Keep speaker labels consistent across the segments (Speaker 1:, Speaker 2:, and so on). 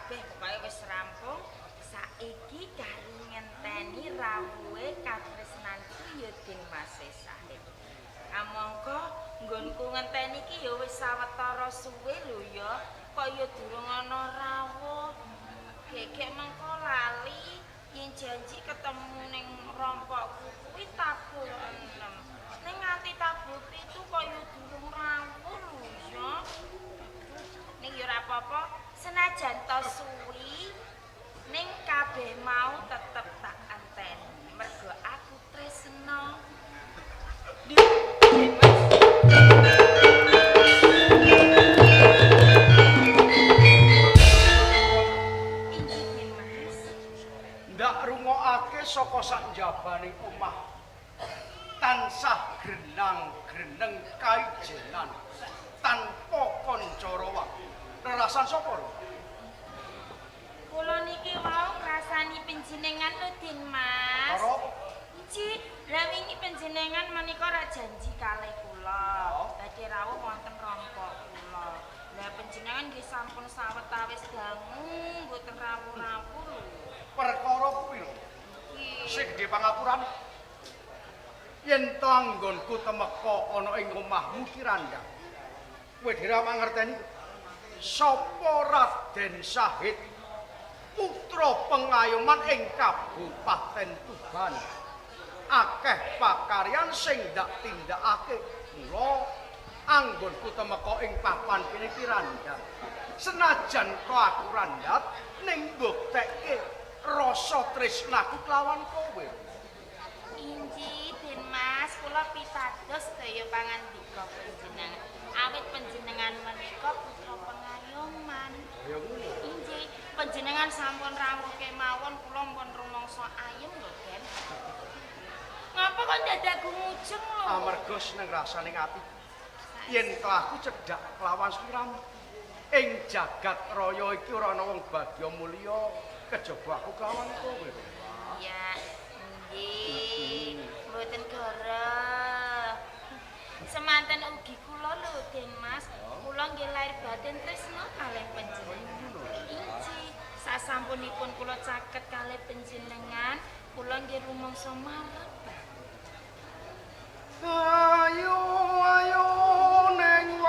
Speaker 1: kabeh pokoke wis rampung. Saiki kari ngenteni rawuhe katresnanku ya Den Mas Sahid. Amangka nggonku ngenteni iki ya wis sawetara suwe lho ya, kaya durung ana rawuh. Gegek mengko lali yen janji ketemu ning rompokku kuwi tabuh 6. Ning nganti tabuh 7 kaya durung rawuh lho ya. Ning ya ora apa-apa, senajan to suwi ning kabeh mau tetep tak anteni. Mergo aku tresna.
Speaker 2: Saka sak njabaning omah tansah grenang-greneng kaijenan tanpa kanca rawuh. Lerasan sapa lho?
Speaker 1: Kula niki wau ngrasani panjenengan lho Den Mas.
Speaker 2: Karo
Speaker 1: Nji, lha wingi panjenengan menika ra janji kalih kula. Badhe rawuh wonten rompok kula. Lah panjenengan nggih sampun sawetawis dangu mboten rawuh-rawuh lho.
Speaker 2: perkara kuwi lho. Sing gedhe pangapuran yen to anggonku temeka ana ing omahmu ki Randang. Kowe dhewe mangerteni sapa Raden Sahid putra pengayoman ing Kabupaten Tuban. Akeh pakaryan sing ndak tindakake. Mula anggonku temeka ing papan kene ki Randang. Senajan kok aku randhat ning mbuktekke rasa tresnaku kelawan kowe.
Speaker 1: Inji Den Mas, kula pitados daya pangandika panjenengan. Awit panjenengan menika putra pengayoman.
Speaker 2: Ya ngono.
Speaker 1: Inji, panjenengan sampun rawuh kemawon kula pun rumangsa ayem lho, Den. Ngapa kok dadak gumujeng lho?
Speaker 2: Amarga seneng rasaning ati. Yen aku cedhak kelawan sliramu. Ing jagat raya iki ora ana wong bagya mulya kejaba aku kelawan kowe.
Speaker 1: Ya, nggih. Mboten gara. Semanten ugi kula lho, Den Mas. Kula nggih lair batin tresna kalih panjenengan. Inji, sasampunipun kula caket kalih panjenengan, kula nggih rumangsa marep.
Speaker 2: Ayo ayo neng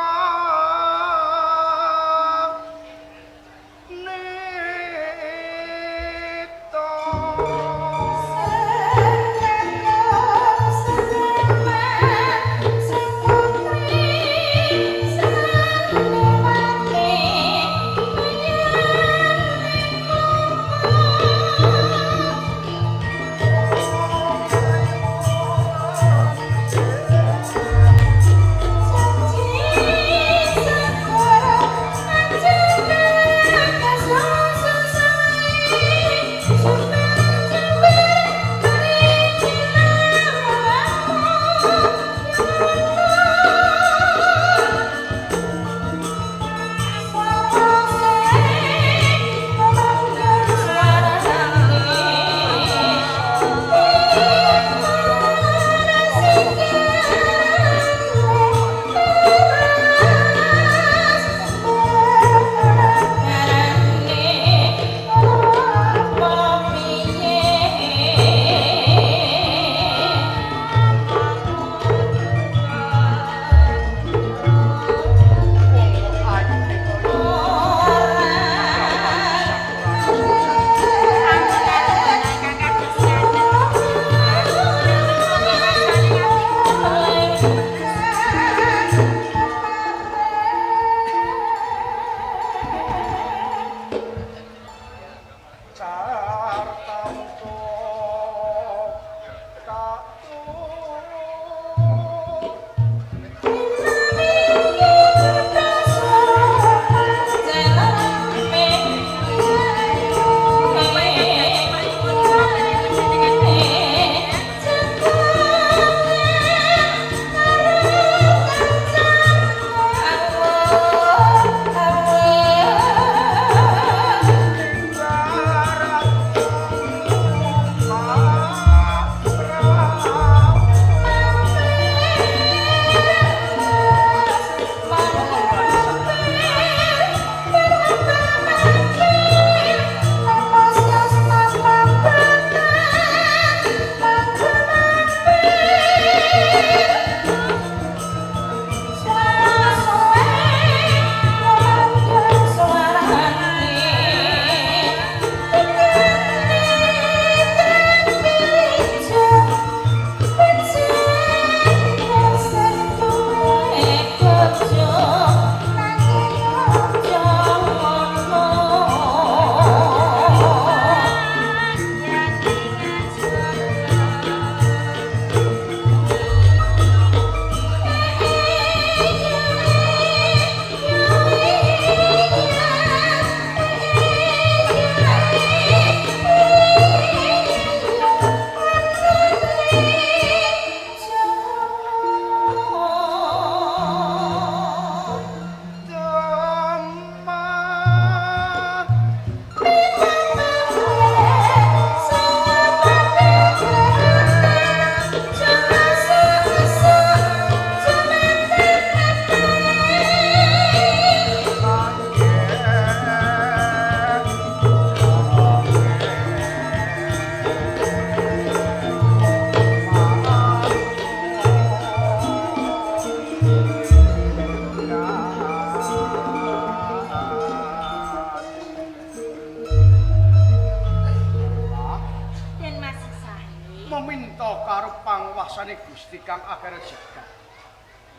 Speaker 2: Gusti kang akeh jagat.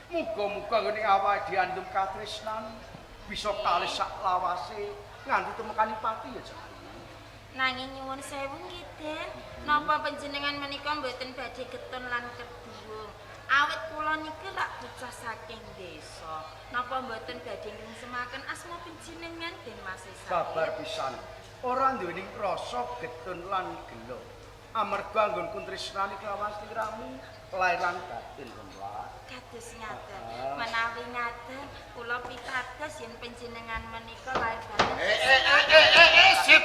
Speaker 2: Muga-muga ngene awake diandum katresnan bisa kalih sak lawase nganti temekani pati ya Jaya.
Speaker 1: Nanging nyuwun sewu nggih, Den. Napa panjenengan menika mboten badhe getun lan kedhuwung? Awit kula niki rak bocah saking desa. Napa mboten badhe ngungsemaken asma panjenengan Den Masesa?
Speaker 2: Babar pisan. Ora duweni rasa getun lan gelo. Amarga anggonku tresnani kelawan sliramu lahiran batin Romlah.
Speaker 1: Kados ngaten. Menawi ngaten kula pitados yen panjenengan menika lair batin.
Speaker 3: Sip.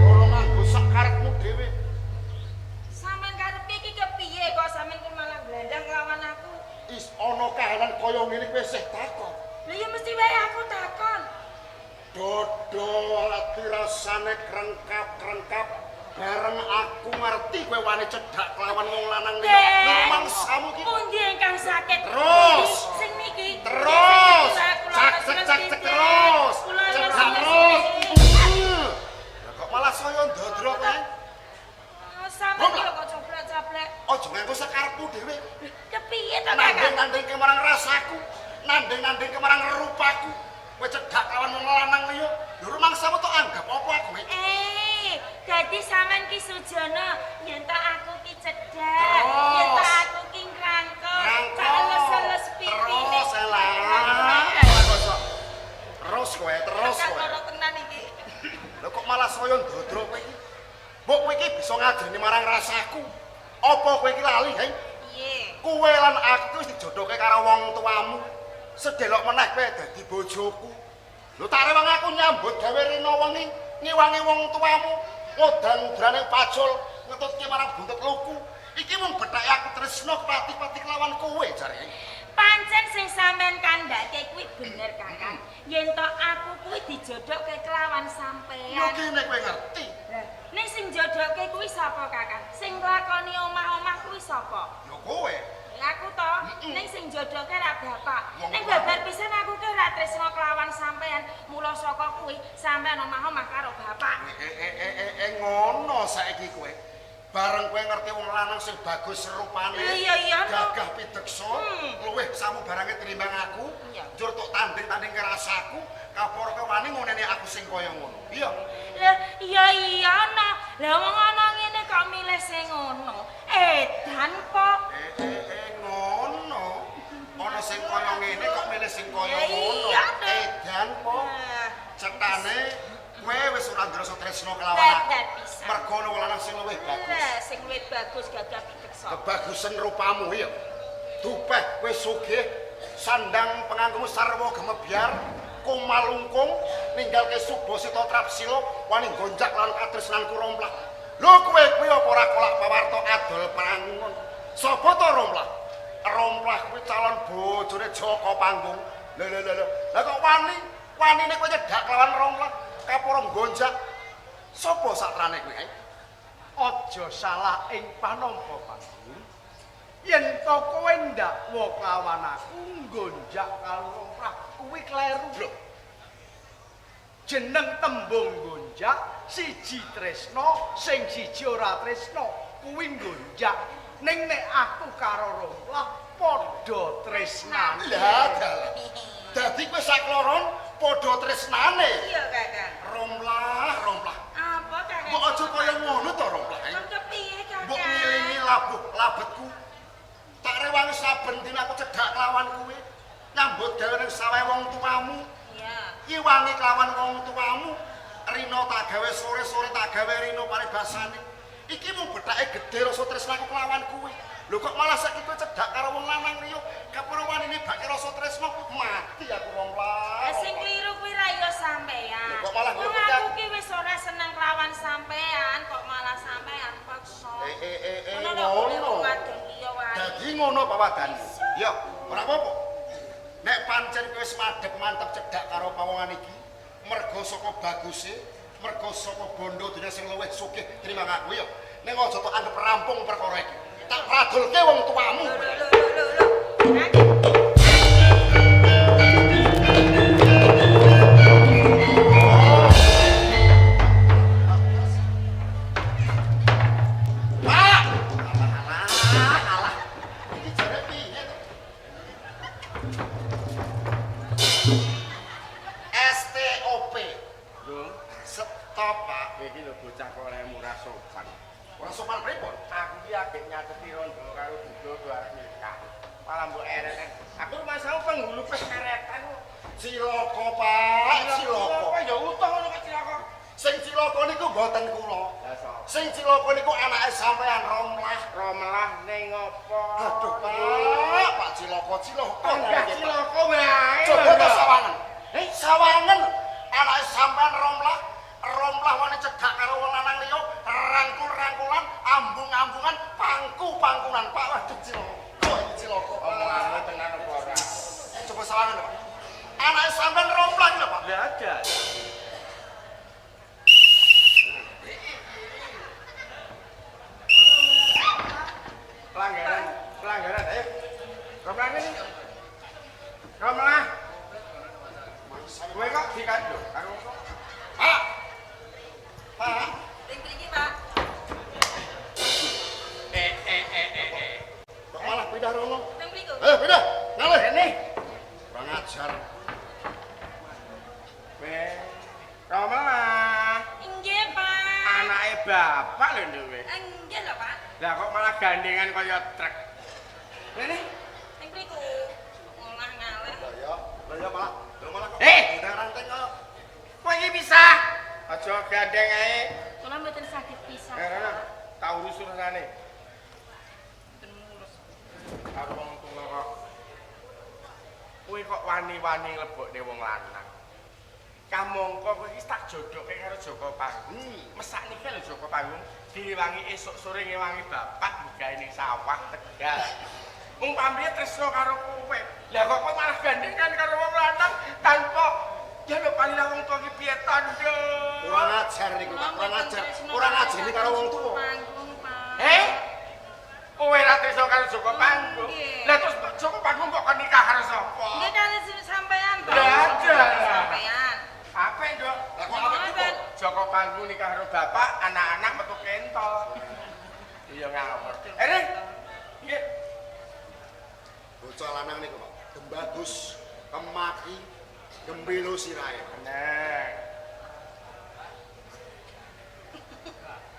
Speaker 3: Ora nganggo sak karepmu dhewe.
Speaker 1: Sampeyan karepe iki kepiye kok sampeyan ki malah blandang lawan aku?
Speaker 3: Is ana kahanan kaya ngene kowe isih takon.
Speaker 1: Lha ya mesti wae aku takon.
Speaker 3: Dodol ati rasane krengkap-krengkap bareng aku ngerti kowe wani cedhak kelawan wong lanang liya. Mangsamu ki
Speaker 1: Pundi ingkang sakit?
Speaker 3: Terus.
Speaker 1: Sing niki.
Speaker 3: terus. Cak terus. Cedhak terus. Lah kok malah saya ndodro kowe?
Speaker 1: Sampeyan yo kok coblek-coblek.
Speaker 3: Aja nganggo sakarepmu dhewe.
Speaker 1: Kepiye to, Kakak?
Speaker 3: Nanding-nandingke marang rasaku, nanding-nandingke marang rupaku. Kowe cedhak lawan wong lanang liya. Lho rumangsamu tok anggap apa aku?
Speaker 1: Dadi sampean ki sujana yen tak aku ki cedhak,
Speaker 3: Terus.
Speaker 1: yen tak aku ki ngrangkul, tak elus-elus pitine.
Speaker 3: Terus elah. Terus kowe.
Speaker 1: Karo tenan iki.
Speaker 3: Lho kok malah saya ndodro kowe iki? Mbok kowe iki bisa ngajeni marang rasaku. Apa kowe iki lali, he?
Speaker 1: Piye?
Speaker 3: Kowe lan aku wis dijodohke karo wong tuamu. Sedelok meneh kowe dadi bojoku. Lho tak rewang aku nyambut gawe rina wengi ngiwangi wong tuamu. Ngodan-udrane pacul ngetutke marang buntut luku. Iki mung bethake aku tresno pati-pati kelawan kowe jare.
Speaker 1: Pancen sing sampean kandhake kuwi bener, Kakang. Yen to aku kuwi dijodohke kelawan
Speaker 3: Yo
Speaker 1: sampean.
Speaker 3: kene kowe ngerti.
Speaker 1: Ning sing jodohke kuwi sapa, Kakang? Sing nglakoni omah-omah kuwi sapa?
Speaker 3: Yo kowe.
Speaker 1: Aku to, ning sing jodohke ra bapak.
Speaker 3: Wong
Speaker 1: Ning babar pisan aku ki ora tresna kelawan sampean. Mula saka kuwi sampean omah-omah karo bapak.
Speaker 3: Ngono saiki kowe. Bareng kowe ngerti wong lanang sing bagus rupane.
Speaker 1: Iya, no.
Speaker 3: Gagah pideksa, luwih samu barange tinimbang aku.
Speaker 1: Iya.
Speaker 3: Njur tok tanding-tanding rasaku, kaporo kowe wani ngoneni aku sing kaya ngono. Iya.
Speaker 1: Lah iya no. Lah wong ana ngene kok milih sing ngono. Edan kok.
Speaker 3: Ngono. Ana sing kaya ngene kok milih sing kaya
Speaker 1: Ya
Speaker 3: ngono.
Speaker 1: iya, no.
Speaker 3: Edan po. Cetane kowe wis ora ndrasa tresno kelawan aku.
Speaker 1: Dadah pisan.
Speaker 3: Mergo wong lanang sing luwih bagus.
Speaker 1: Lah sing luwih bagus gagah pideksa.
Speaker 3: Kebagusan rupamu ya. Dupeh kowe sugih, sandang penganggomu sarwa gemebyar, kumalungkung, ninggalke Subasita Trapsila, wani gonjak lan katresnanku Romplah. Lho kowe kuwi apa ora kolak pawarta adol prangun? Sapa to Romplah? Romplah kuwi calon bojone Jaka Panggung. Lho. Lah kok wanine kowe nyedak lawan Romplah, kapura gonjak. Sapa satrane kuwi?
Speaker 2: Aja salah ing panampa Panggung. Yen to kowe ndakwa kelawan aku nggonjak karo Romlah kuwi kleru lho. Jeneng tembung gonjak siji tresno, sing siji ora tresno, kuwi gonjak. Ning nek aku karo Romlah padha tresnane.
Speaker 3: Lah dalah. Dadi kowe sakloron padha tresnane.
Speaker 1: Iya, Kakang.
Speaker 3: Romplah.
Speaker 1: Apa, Kakang?
Speaker 3: Mbok aja kaya ngono to, Romplah.
Speaker 1: Kok kepiye, Kakang?
Speaker 3: Mbok ngilingi labetku. Tak rewangi saben dina aku cedhak lawan kowe. Nyambut gawe ning sawahe wong tuamu.
Speaker 1: Iya.
Speaker 3: Iwangi kelawan wong tuamu. Rina tak gawe sore-sore tak gawe rina paribasane. Iki mung bethake gedhe rasa tresnaku kelawan kowe. Lho kok malah saiki kowe cedhak karo wong lanang liya, kapura wanine bake rasa tresno, mati aku Romplah.
Speaker 1: Sing kliru kuwi ra ya sampean.
Speaker 3: Lho, kok malah
Speaker 1: Wong
Speaker 3: ngerti,
Speaker 1: aku ki wis ora seneng lawan sampean, kok malah sampean paksa.
Speaker 3: Ngono.
Speaker 1: Wadon liya wae.
Speaker 3: Dadi ngono pawadan. Ya, ora apa-apa. Nek pancen kowe wis madhep mantep cedhak karo pawongan iki, mergo saka baguse, mergo saka bondo dunya sing luwih sugih tinimbang aku ya. Ning aja tok anggap rampung perkara iki. Tak pradulke wong tuamu.
Speaker 4: gek nyateti rondo karo Budo arep nikah. Malah mbok eret. Aku masalah penghulu peskeretan.
Speaker 3: Cilaka, Pak. Cilaka.
Speaker 4: Apa ya utuh ngono kok cilaka.
Speaker 3: Sing cilaka niku mboten kula.
Speaker 4: Lah sapa?
Speaker 3: Sing cilaka niku anake sampean Romlah.
Speaker 4: Romelah ning ngopo?
Speaker 3: Aduh, Pak. Pak cilaka.
Speaker 4: Enggak cilaka wae.
Speaker 3: Coba ke sawangan. Sawangan anake sampean Romlah. Romlah wani cedhak karo wong lanang liya, rangkul-rangkulan, ambung-ambungan, pangku-pangkulan. Pak, waduh cilaka. Kok iki cilaka?
Speaker 4: Omonganmu tenan apa ora?
Speaker 3: Coba sawangan, Pak. Anake sampean Romlah lho, Pak.
Speaker 4: Lah ada. Pelanggaran, ayo. Romelah ini. Romelah. Kowe kok dikandho karo kok?
Speaker 3: Pak. Pak.
Speaker 1: Ring mriki, Pak.
Speaker 3: Kok malah pindah rono?
Speaker 1: Ring mriku.
Speaker 3: Ayo pindah. Ngalih.
Speaker 4: Rene.
Speaker 3: Kurang ajar.
Speaker 4: Kowe Romelah.
Speaker 1: Inggih, Pak.
Speaker 4: Anake bapak lho duwe.
Speaker 1: Inggih lho, Pak.
Speaker 4: Lah kok malah gandengan kaya truk. Rene.
Speaker 1: Ring mriku. Ngolah ngalih.
Speaker 3: Lah ya malah. Lho malah kok. Pindah ranting kok.
Speaker 4: Kowe iki pisah. Aja gandeng ae.
Speaker 1: Kula mboten saged pisah.
Speaker 4: Tak urus urusane.
Speaker 1: Mboten ngurus.
Speaker 4: Karo wong tuwa kok. Kowe kok wani-wani nglebokne wong lanang. Kamangka kowe iki tak jodoke karo Joko Panggung. Mesak niki lho Joko Panggung, diwangi esuk sore ngewangi bapak gawe ning sawah Tegal. Wong pamrih tresno karo kowe. Lah kok kowe malah gandengan karo wong lanang tanpa ya lho paling wong tuwa iki piye tandha.
Speaker 3: Kurang ajar niku, Pak. Kurang ajar. Kurang ajar iki karo wong tuwa.
Speaker 1: Panggung, Pak.
Speaker 4: Kowe ra tresno karo Joko Panggung.
Speaker 1: Nggih.
Speaker 4: Lah terus Joko Panggung kok nikah karo sapa?
Speaker 1: Nggih kali sampean, Pak.
Speaker 4: Lah, ada.
Speaker 1: Sampean.
Speaker 4: Apa itu?
Speaker 3: Lah kok apa itu?
Speaker 4: Joko Panggung nikah karo bapak, anak-anak metu kentol. Iya ngawur. Ring. Nggih.
Speaker 3: Bocah lanang niku, Pak. Gembagus, kemaki, gembelo sirahe.
Speaker 4: Bener.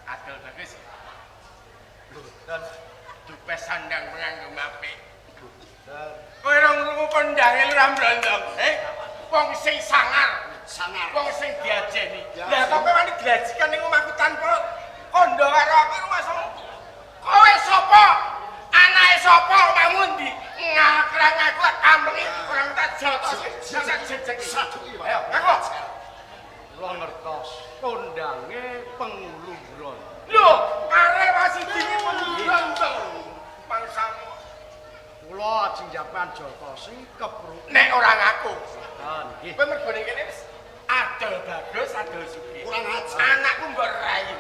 Speaker 4: Adol bagus. Dan dupe sandang penganggo apik. Kowe ora ngrungu kondange lu ra mblondong. Wong sing sangar.
Speaker 3: Sangar.
Speaker 4: Wong sing diajeni. Lah kok kowe wani diajikan ning omahku tanpa kondo karo aku rumah. Kowe sapa? Anake sapa omahmu ndi? Ngakrang aku kampengi orang tak jotos. Sak jejeg
Speaker 3: Saduki, Pak.
Speaker 4: Ayo, ngaku.
Speaker 2: Kula ngertos kondange penghulu bron.
Speaker 4: Lho, arek masih dini pendudukan to. Mangsamu.
Speaker 2: Kula ajeng japan Joko sing kepru.
Speaker 4: Nek ora ngaku.
Speaker 2: Nggih.
Speaker 4: Kowe mergo ning kene wis adol bagus, adol sugih.
Speaker 3: Kurang ajar.
Speaker 4: Anakku mbok rayu.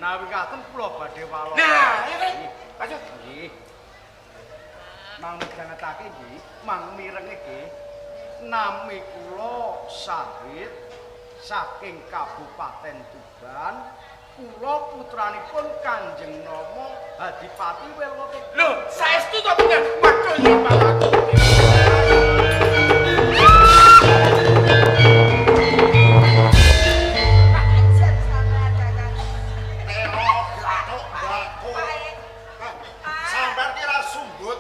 Speaker 2: Nawi katen kula badhe walon.
Speaker 4: Nah, iki. Lanjut.
Speaker 2: Nggih. Mang midhangetake nggih, mang mireng iki nami kula Sahid saking Kabupaten Tuban. Kula putranipun Kanjeng Rama Hadipati Welwata.
Speaker 4: Lho, saestu to bener. Waduh, ya balaku.
Speaker 1: Ajar sampean dagang.
Speaker 3: Tero gathuk baku. Sampeyan kira sumbut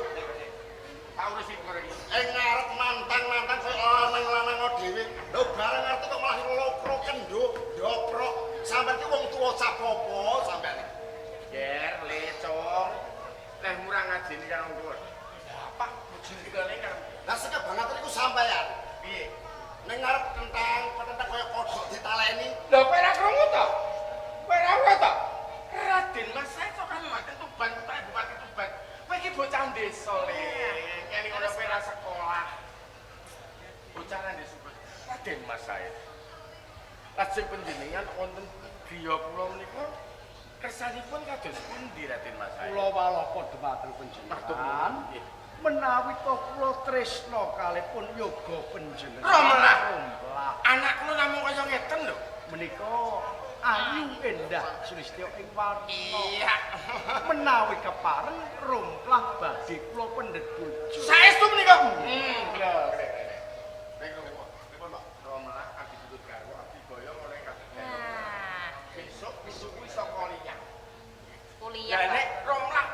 Speaker 4: Tak urusi kowe iki.
Speaker 3: ngarep nantang-nantang koyo lanang-lanang dhewe. Lho bareng ngerti kok malah lokro kendho, ndoprok. Sampeyan ki wong tuwa sapopo sampeyan.
Speaker 4: Ger, lecong. Leh murah ngajeni karo wong tuwa. Bapak bojone kene kan.
Speaker 3: Lah sekep banget niku sampeyan.
Speaker 4: Piye?
Speaker 3: Ning ngarep kentang koyo kodhok ditaleni.
Speaker 4: Lho kowe ora krungu to? Kowe ora ora to? Raden Mas saya kok Kabupaten Tuban, Bupati Tuban. Kowe iki bocah desa le. Kene ora kowe ra sekolah. Bocah nang desa. Raden Mas saya. Lajeng panjenengan wonten griya kula menika kersanipun kados pundi Raden Mas saya?
Speaker 2: Kula waloka dhumateng panjenengan.
Speaker 4: Nggih.
Speaker 2: Menawi to kula tresna kalipun yoga panjenengan.
Speaker 4: Romelah.
Speaker 2: Romelah.
Speaker 4: Anak kula namung kaya ngeten lho.
Speaker 2: Menika ayu endah Sulistyo ing warna.
Speaker 4: Iya.
Speaker 2: Menawi kepareng romplah badhe kula pendhet bojo.
Speaker 4: Saestu menika. Lho. Pripun, Pak? Romelah abdi tutut garwa, abdi boyong oleh kabeh.
Speaker 1: Nah,
Speaker 4: Besok kuwi saka Liang.
Speaker 1: kuliah.
Speaker 4: Ya
Speaker 1: Pak.
Speaker 4: nek Romelah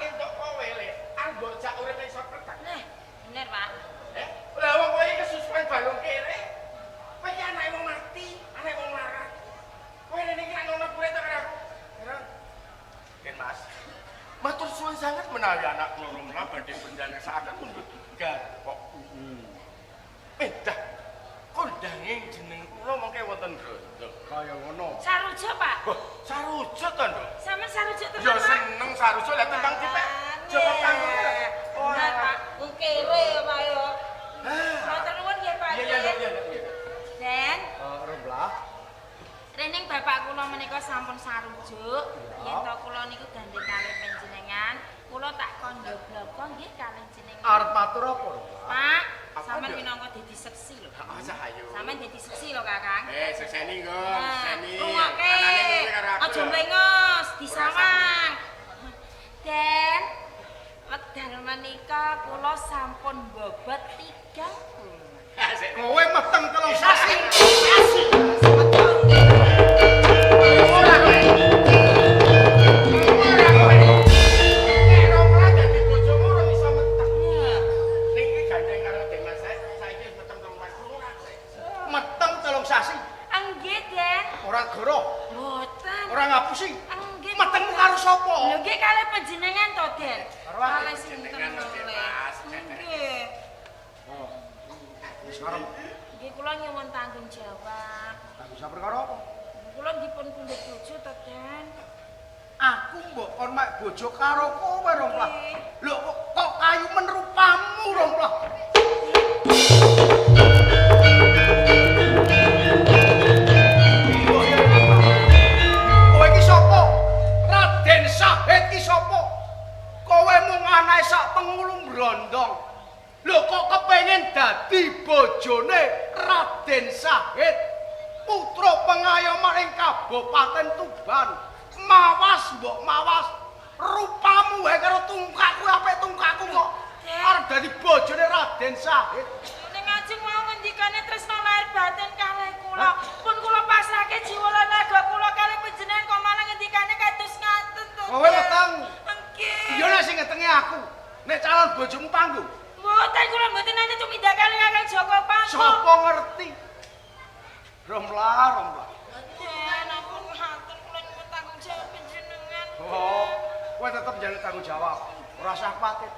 Speaker 4: Matur suwun sanget menawi anak kula Romlah badhe penjanasaken mundhut garpok. Dah kondange jeneng kula mengke wonten grondong.
Speaker 2: Kaya ngono.
Speaker 1: Sarujuk, Pak.
Speaker 4: Wah, sarujuk to, Nduk.
Speaker 1: Sampeyan sarujuk tenan.
Speaker 4: Ya
Speaker 1: Pak?
Speaker 4: seneng sarujuk lah timbang dipek. Coba kanggo.
Speaker 1: Nah, Pak, kere Pak yo. Matur nuwun nggih, Pak.
Speaker 4: Iya.
Speaker 1: Den,
Speaker 2: Romblah.
Speaker 1: rening bapak kula menika sampun sarujuk. Yen to kula niku gandeng kalih panjenengan, kula tak kandha bloko nggih kalih jenengan.
Speaker 2: Arep matur apa, Romblah?
Speaker 1: Pak,
Speaker 4: Apa,
Speaker 1: sampeyan
Speaker 4: Nduk?
Speaker 1: minangka dadi seksi lho.
Speaker 4: Ah, sahayu.
Speaker 1: Sampeyan dadi seksi lho, Kakang.
Speaker 4: Sekseni nggo,
Speaker 1: Nah,
Speaker 4: sekseni.
Speaker 1: rungokke.
Speaker 4: Anane nurut karo aku.
Speaker 1: Aja
Speaker 4: lho.
Speaker 1: mlengos, disawang. Den, wekdal menika kula sampun bobot 30.
Speaker 4: Asik.
Speaker 2: Kowe meteng telung sasi.
Speaker 4: Ora kowe. Nek Romlah dadi bojomu ora iso meteng. Ning iki gandeng karo Demas saiki wis meteng telung mas ora.
Speaker 2: Meteng telung sasi.
Speaker 1: Enggih, Den.
Speaker 2: Ora goroh,
Speaker 1: Mboten.
Speaker 2: ora ngapusi.
Speaker 1: Enggih.
Speaker 2: Metengmu karo sapa?
Speaker 1: Lho nggih kalih panjenengan to, Den.
Speaker 2: Karo aku
Speaker 1: Kalih sinten
Speaker 4: panjenengan,
Speaker 1: oleh.
Speaker 4: Mas.
Speaker 1: Nggih.
Speaker 2: Wis arep
Speaker 1: Nggih kula nyuwun tanggung jawab.
Speaker 2: tak bisa perkara apa?
Speaker 1: Kula dipun pundhut bojo to, Den.
Speaker 2: Aku mbok kon mek bojo karo kowe, Romblah.
Speaker 1: Nggih.
Speaker 2: Lho kok kayu menrupamu, Romblah. Kowe iki sapa? Raden Sahid iki sapa? Kowe mung anae sak pengulung brondong. Lho kok kepengin dadi bojone Raden Sahid, putra pengayoman ing Kabupaten Tuban. Mawas mbok mawas. Rupamu wae karo tungkakku apik tungkakku kok. Arep dadi bojone Raden Sahid.
Speaker 1: Ning ajeng mau ngendikane tresna lahir batin kalih kula. Pun kula pasrahke jiwa lan raga kula kalih panjenengan kok malah ngendikane kados ngaten to.
Speaker 2: Kowe weteng.
Speaker 1: Nggih.
Speaker 2: Iya nek sing ngetenge aku. Nek calon bojomu panggung.
Speaker 1: Mboten kula mboten nate tumindak kalih Kakang Joko Panggung.
Speaker 2: Sopo ngerti? Romblah.
Speaker 1: Den, ampun ngaten kula nyuwun tanggung jawab panjenengan.
Speaker 2: Oh, kowe tetep njaluk tanggung jawab. Ora usah kuwatir.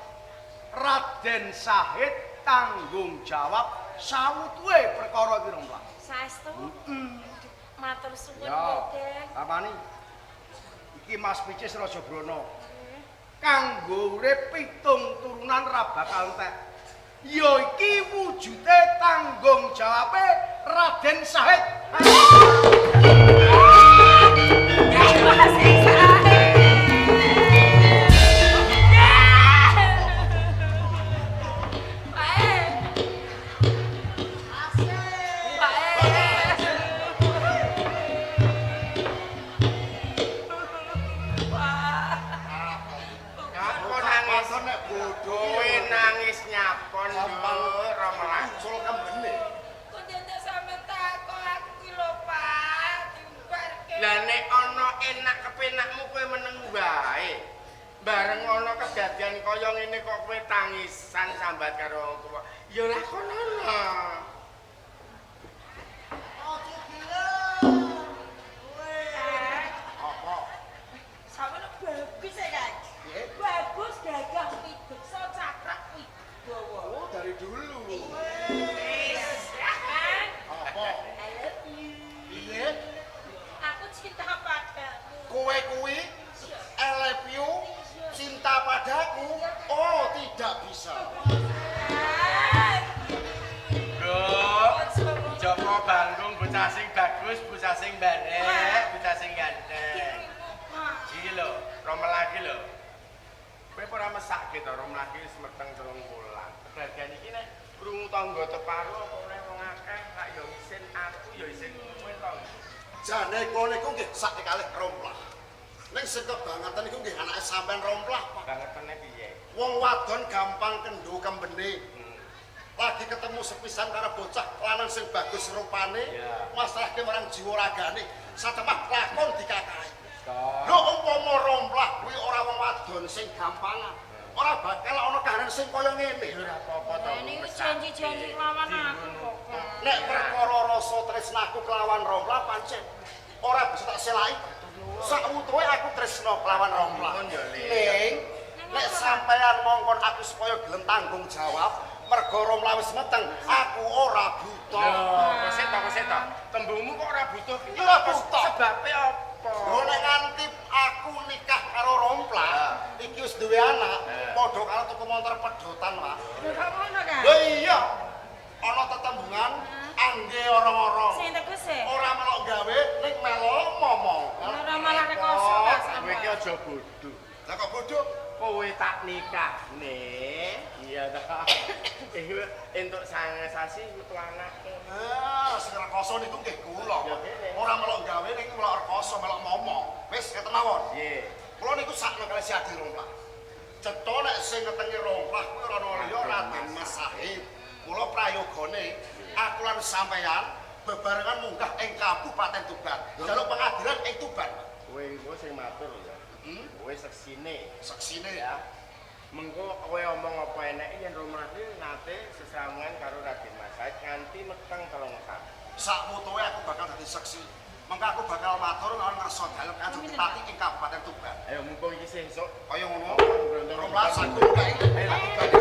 Speaker 2: Raden Sahid tanggung jawab sawutuhe perkara iki, Romblah.
Speaker 1: Saestu. Matur suwun
Speaker 2: Ya,
Speaker 1: nggih, Den.
Speaker 2: apani? Iki Mas Picis Rajabrana. Kanggo urip 7 turunan ra bakal entek. Ya iki wujude tanggung jawabe Raden Sahid.
Speaker 4: Apa nangis?
Speaker 3: Nek bodho
Speaker 4: Kowe nangis nyapon yo Romlah.
Speaker 3: muncul kembene.
Speaker 1: Kok jenenge sampeyan takon aku ki lho, Pak. Dibarke.
Speaker 4: Lah nek ana enak kepenakmu kowe meneng wae. Bareng ana kedadian kaya ngene kok kowe tangisan sambat karo wong tuwa. Ya lah kono.
Speaker 3: Apa?
Speaker 1: Sampeyan bagus ya, Kang. Bagus gagah pideksa cakrak wibawa.
Speaker 3: Oh, dari dulu.
Speaker 1: Wis, Kang.
Speaker 3: Apa?
Speaker 1: I love you.
Speaker 3: Piye?
Speaker 1: Aku cinta padamu.
Speaker 3: Kowe kuwi I love you cinta padaku. Oh, tidak bisa.
Speaker 4: Bro, Joko Bandung bocah sing bagus, bocah sing bandek, bocah sing ganteng. Iki lho, Romlah lagi lho. Kowe ora mesake to Romlah lagi wis meteng 3 wulan. Kedadian iki nek krungu tangga teparo apa oleh wong akeh, lak yo isin aku yo isin kowe to.
Speaker 3: Jane kowe niku nggih sak kalih Romlah. Ning sing kebangetan niku nggih anake sampean Romlah, Pak.
Speaker 4: Bangetene piye?
Speaker 3: Wong wadon gampang kendho kembene. Lagi ketemu sepisan karo bocah lanang sing bagus rupane,
Speaker 4: Ya.
Speaker 3: masalahke marang jiwa ragane, satemah lakon dikakahi.
Speaker 4: Kok
Speaker 3: Lho umpama Romlah kuwi ora wong wadon sing gampangan. Ora bakal ana kahanan sing kaya ngene.
Speaker 4: ora apa-apa to.
Speaker 1: Ini janji-janji lawan aku kok. Kang.
Speaker 3: Nek perkara rasa tresnaku kelawan Romlah pancen ora bisa tak selai. Sakwutuhe aku tresna kelawan Romlah.
Speaker 4: Ampun ya, Le.
Speaker 3: Ning sampeyan mongkon aku supaya gelem tanggung jawab mergo Romla wis meteng aku ora buta.
Speaker 4: Kok seto. Tembungmu kok ora butuh.
Speaker 3: Ya ora butuh.
Speaker 4: Sebabe apa?
Speaker 3: Lho nek nganti aku nikah karo Rompla, iki wis duwe anak, padha karo tuku montor pedotan, Pak.
Speaker 1: Lho kok ngono kan?
Speaker 3: Lho iya. Ana tetembungan angge orang-orang.
Speaker 1: Sing tegese.
Speaker 3: Ora melok gawe ning melok momong.
Speaker 1: Ora malah rekoso ta
Speaker 4: Kowe iki
Speaker 1: sampeyan.
Speaker 4: aja bodho.
Speaker 3: Lah kok bodoh?
Speaker 4: Kowe tak nikahne. Iya ta. Iku entuk sange sasi metu anake.
Speaker 3: Sing rekoso niku nggih kula.
Speaker 4: Ya, kene.
Speaker 3: Ora melok gawe ning melok rekoso, melok momong. Wis ngeten mawon.
Speaker 4: Nggih.
Speaker 3: Kula niku sakno kali si Adi Romplah. Cetha nek sing ngetengi Romplah kuwi ora ana liya Raden Mas Sahib. Kula prayogane aku lan sampeyan bebarengan munggah ing Kabupaten Tuban. Jaluk pengadilan ing Tuban.
Speaker 4: Kowe sing matur ya. Kowe seksine.
Speaker 3: Seksine
Speaker 4: Ya. Mengko kowe omong apa eneke yen Romlah nate sesambungan karo Raden Mas Said nganti meteng kalong sak.
Speaker 3: sak fotoe aku bakal dadi seksi. Mengko aku bakal matur nang ngerso dalem Kanjeng Bupati ing Kabupaten Tuban.
Speaker 4: Ayo mumpung iki sesuk
Speaker 3: Kaya ngono.
Speaker 4: Romlah
Speaker 3: Romlah saku kae.
Speaker 4: Ayo lakukan.